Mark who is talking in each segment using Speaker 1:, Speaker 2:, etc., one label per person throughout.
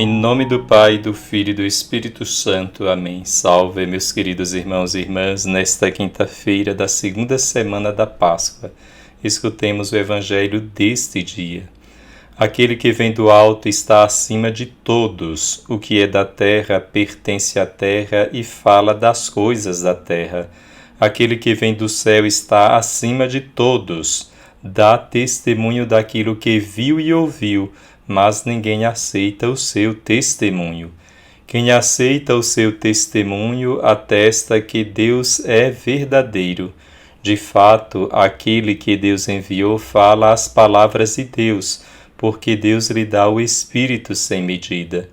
Speaker 1: Em nome do Pai, do Filho e do Espírito Santo. Amém. Salve, meus queridos irmãos e irmãs, nesta quinta-feira da segunda semana da Páscoa. Escutemos o Evangelho deste dia. Aquele que vem do alto está acima de todos. O que é da terra pertence à terra e fala das coisas da terra. Aquele que vem do céu está acima de todos. Dá testemunho daquilo que viu e ouviu, mas ninguém aceita o seu testemunho. Quem aceita o seu testemunho atesta que Deus é verdadeiro. De fato, aquele que Deus enviou fala as palavras de Deus, porque Deus lhe dá o Espírito sem medida.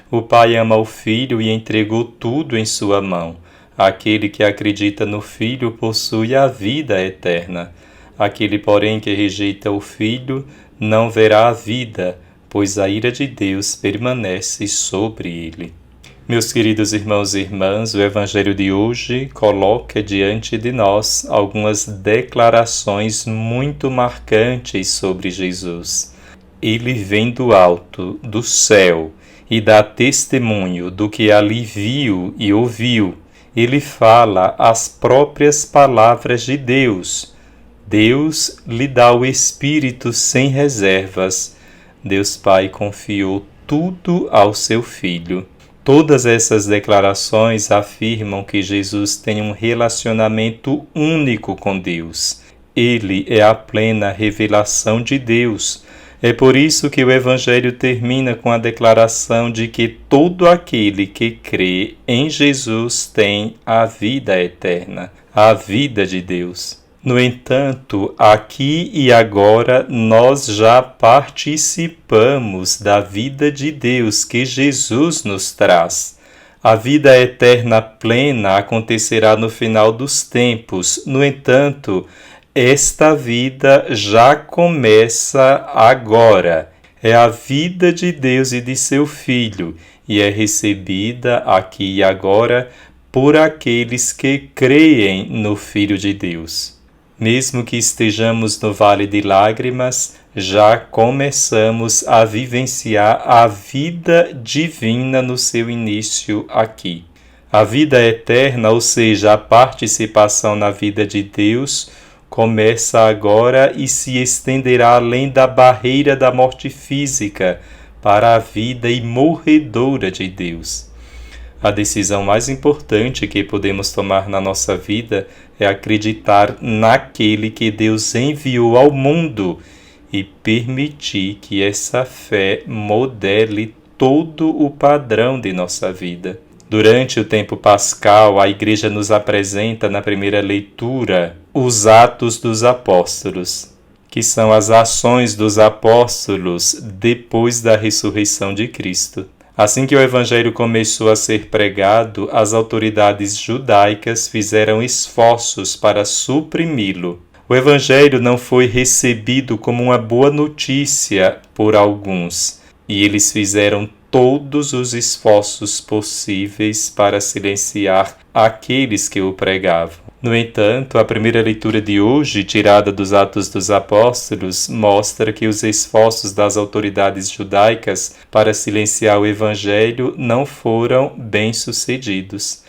Speaker 1: O Pai ama o Filho e entregou tudo em sua mão. Aquele que acredita no Filho possui a vida eterna. Aquele, porém, que rejeita o Filho não verá a vida, pois a ira de Deus permanece sobre ele. Meus queridos irmãos e irmãs, o Evangelho de hoje coloca diante de nós algumas declarações muito marcantes sobre Jesus. Ele vem do alto, do céu, e dá testemunho do que ali viu e ouviu. Ele fala as próprias palavras de Deus. Deus lhe dá o Espírito sem reservas. Deus Pai confiou tudo ao seu Filho. Todas essas declarações afirmam que Jesus tem um relacionamento único com Deus. Ele é a plena revelação de Deus. É por isso que o Evangelho termina com a declaração de que todo aquele que crê em Jesus tem a vida eterna, a vida de Deus. No entanto, aqui e agora nós já participamos da vida de Deus que Jesus nos traz. A vida eterna plena acontecerá no final dos tempos. No entanto, esta vida já começa agora. É a vida de Deus e de seu Filho, e é recebida aqui e agora por aqueles que creem no Filho de Deus. Mesmo que estejamos no vale de lágrimas, já começamos a vivenciar a vida divina no seu início aqui. A vida eterna, ou seja, a participação na vida de Deus, começa agora e se estenderá além da barreira da morte física para a vida imorredoura de Deus. A decisão mais importante que podemos tomar na nossa vida é acreditar naquele que Deus enviou ao mundo e permitir que essa fé modele todo o padrão de nossa vida. Durante o tempo pascal, a Igreja nos apresenta na primeira leitura os Atos dos Apóstolos, que são as ações dos apóstolos depois da ressurreição de Cristo. Assim que o Evangelho começou a ser pregado, as autoridades judaicas fizeram esforços para suprimi-lo. O Evangelho não foi recebido como uma boa notícia por alguns, e eles fizeram todos os esforços possíveis para silenciar aqueles que o pregavam. No entanto, a primeira leitura de hoje, tirada dos Atos dos Apóstolos, mostra que os esforços das autoridades judaicas para silenciar o Evangelho não foram bem-sucedidos.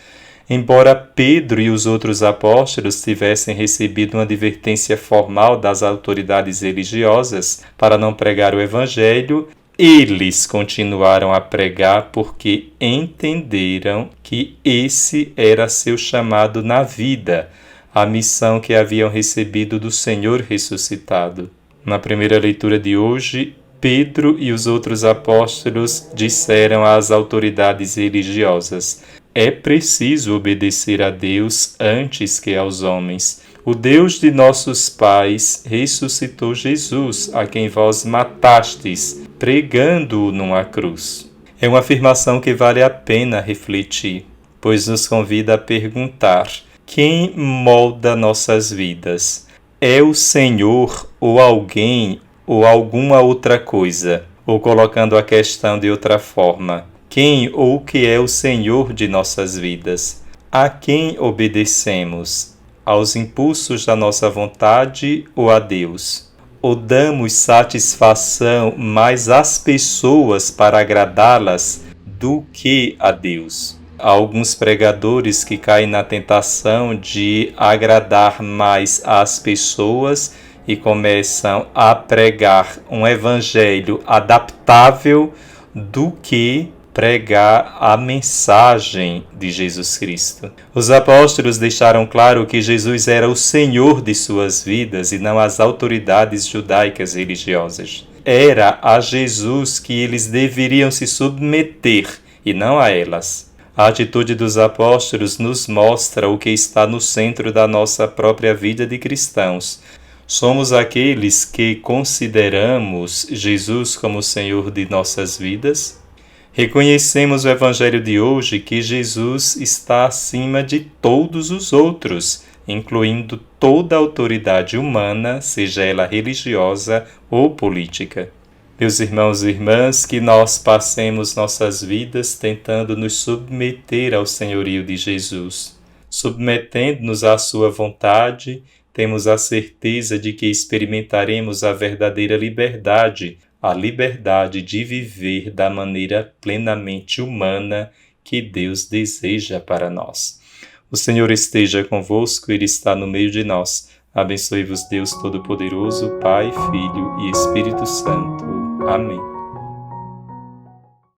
Speaker 1: Embora Pedro e os outros apóstolos tivessem recebido uma advertência formal das autoridades religiosas para não pregar o Evangelho, eles continuaram a pregar porque entenderam que esse era seu chamado na vida, a missão que haviam recebido do Senhor ressuscitado. Na primeira leitura de hoje, Pedro e os outros apóstolos disseram às autoridades religiosas: é preciso obedecer a Deus antes que aos homens. O Deus de nossos pais ressuscitou Jesus, a quem vós matastes, pregando-o numa cruz. É uma afirmação que vale a pena refletir, pois nos convida a perguntar: quem molda nossas vidas? É o Senhor ou alguém ou alguma outra coisa? Ou colocando a questão de outra forma: quem ou o que é o Senhor de nossas vidas? A quem obedecemos? Aos impulsos da nossa vontade ou a Deus? ou damos satisfação mais às pessoas para agradá-las do que a Deus? Há alguns pregadores que caem na tentação de agradar mais às pessoas e começam a pregar um evangelho adaptável do que pregar a mensagem de Jesus Cristo. Os apóstolos deixaram claro que Jesus era o Senhor de suas vidas e não as autoridades judaicas religiosas. Era a Jesus que eles deveriam se submeter e não a elas. A atitude dos apóstolos nos mostra o que está no centro da nossa própria vida de cristãos. Somos aqueles que consideramos Jesus como Senhor de nossas vidas? Reconhecemos no Evangelho de hoje que Jesus está acima de todos os outros, incluindo toda a autoridade humana, seja ela religiosa ou política. Meus irmãos e irmãs, que nós passemos nossas vidas tentando nos submeter ao senhorio de Jesus. Submetendo-nos à sua vontade, temos a certeza de que experimentaremos a verdadeira liberdade, a liberdade de viver da maneira plenamente humana que Deus deseja para nós. O Senhor esteja convosco, Ele está no meio de nós. Abençoe-vos Deus Todo-Poderoso, Pai, Filho e Espírito Santo. Amém.